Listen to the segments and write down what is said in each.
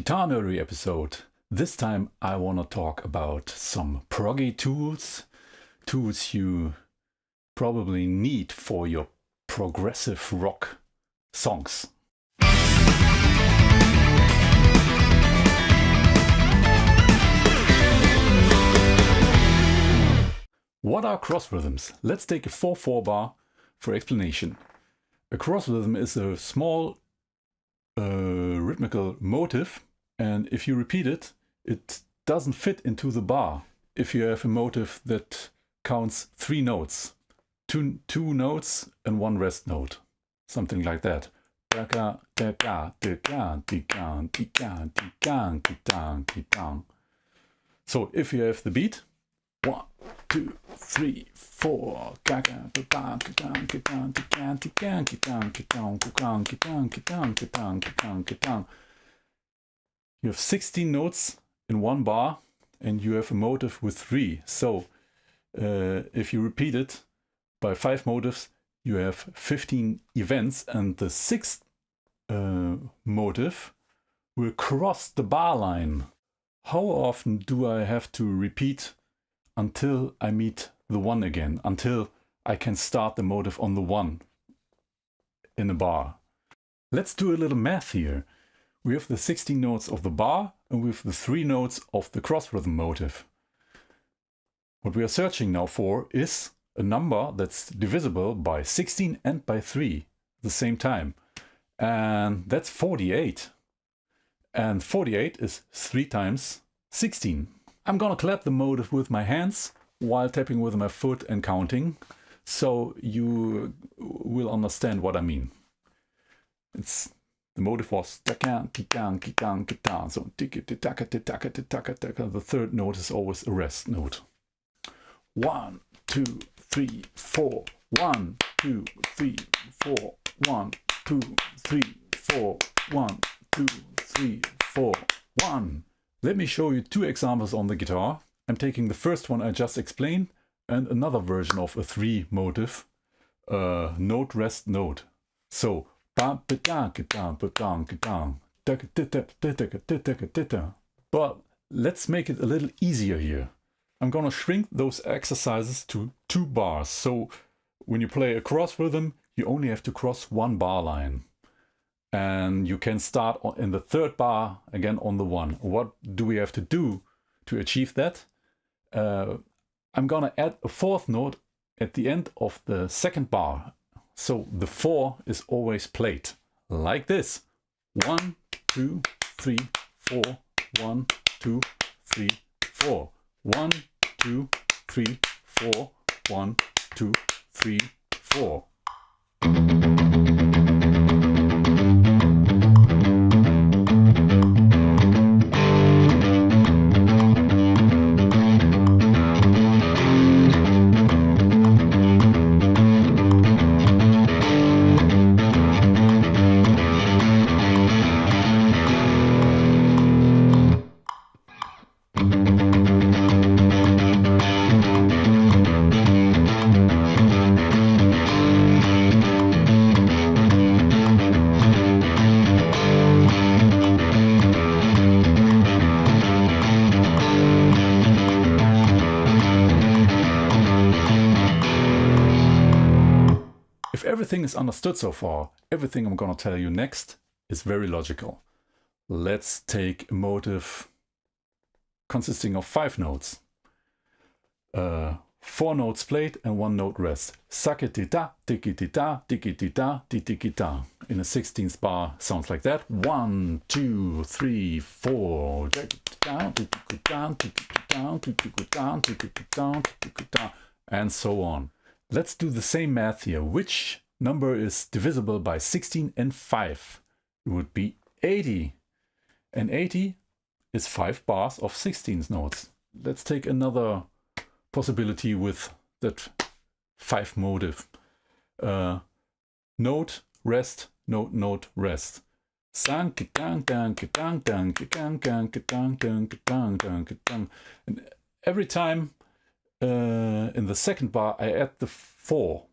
Guitar-Nerdery episode. This time I want to talk about some proggy tools you probably need for your progressive rock songs. What are cross rhythms? Let's take a 4/4 bar for explanation. A cross rhythm is a small rhythmical motive, and if you repeat it, it doesn't fit into the bar. If you have a motive that counts 3 notes, two notes and 1 rest note, something like that. So if you have the beat, 1, 2, 3, 4. You have 16 notes in 1 bar, and you have a motive with 3. So if you repeat it by 5 motives, you have 15 events, and the 6th motive will cross the bar line. How often do I have to repeat until I meet the 1 again, until I can start the motive on the 1 in a bar? Let's do a little math here. We have the 16 notes of the bar, and we have the 3 notes of the cross rhythm motive. What we are searching now for is a number that's divisible by 16 and by 3 at the same time. And that's 48. And 48 is 3 times 16. I'm gonna clap the motive with my hands while tapping with my foot and counting, so you will understand what I mean. The motive was so the 3rd note is always a rest note. 1, 2, 3, 4. 1, 2, 3, 4. 1, 2, 3, 4. 1, 2, 3, 4. 1. Let me show you 2 examples on the guitar. I'm taking the first one I just explained and another version of a 3 motive, note rest note. So but let's make it a little easier here. I'm gonna shrink those exercises to 2 bars. So when you play a cross rhythm, you only have to cross 1 bar line. And you can start in the 3rd bar again on the 1. What do we have to do to achieve that? I'm gonna add a 4th note at the end of the 2nd bar. So the 4 is always played like this. 1, 2, 3, 4. 1, 2, 3, 4. 1, 2, 3, 4. 1, 2, 3, 4. If everything is understood so far, everything I'm gonna tell you next is very logical. Let's take a motive consisting of 5 notes. 4 notes played and 1 note rest. Sakitita, tikitita, tikitita, tikitita. In a 16th bar sounds like that. 1, 2, 3, 4. And so on. Let's do the same math here. Which number is divisible by 16 and 5? It would be 80. And 80 is 5 bars of 16th notes. Let's take another possibility with that 5 motive. Note, rest, note, note, rest. And every time in the 2nd bar I add the 4.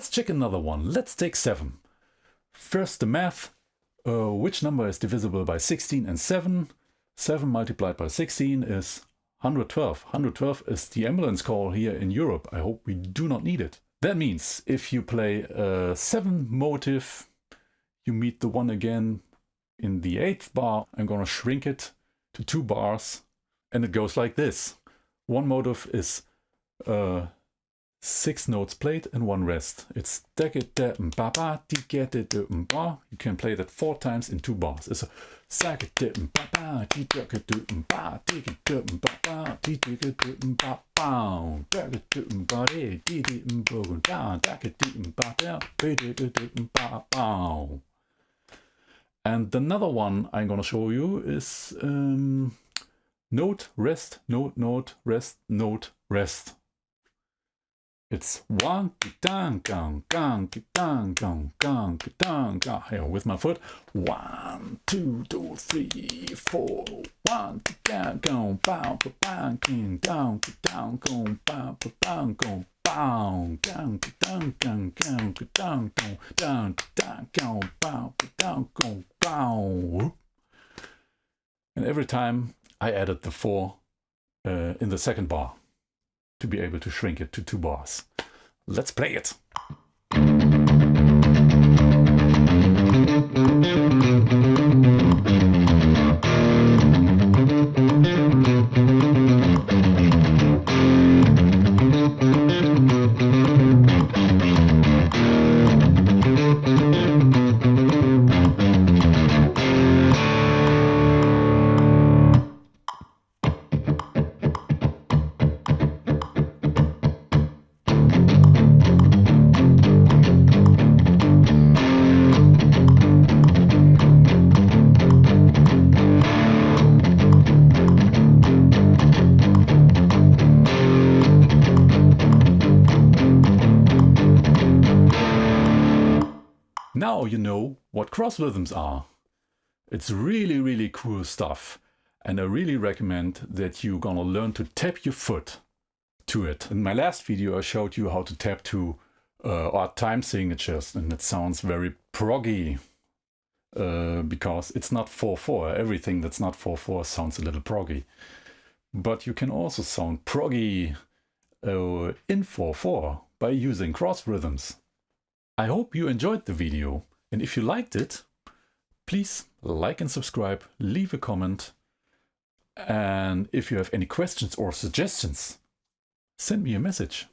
let's check another one. Let's take 7. First the math. Which number is divisible by 16 and 7? 7 multiplied by 16 is 112. 112 is the ambulance call here in Europe. I hope we do not need it. That means if you play a 7 motive, you meet the 1 again in the 8th bar. I'm gonna shrink it to 2 bars, and it goes like this. 1 motive is 6 notes played and 1 rest. It's you can play that 4 times in 2 bars. It's a and another one I'm gonna show you is note, rest, note, note, rest, note, rest. It's 1 gang gang gang gang gang gang gang gang. Here with my foot. 1 2 2 3 4. 1 gang gang bow bang gang down down go bow bang go bow gang gang gang gang down down down go bow down go bow. And every time I added the 4 in the second bar to be able to shrink it to 2 bars. Let's play it! Now you know what cross rhythms are. It's really cool stuff, and I really recommend that you're gonna learn to tap your foot to it. In my last video I showed you how to tap to odd time signatures, and it sounds very proggy because it's not 4/4. Everything that's not 4/4 sounds a little proggy. But you can also sound proggy in 4/4 by using cross rhythms. I hope you enjoyed the video, and if you liked it, please like and subscribe, leave a comment, and if you have any questions or suggestions, send me a message.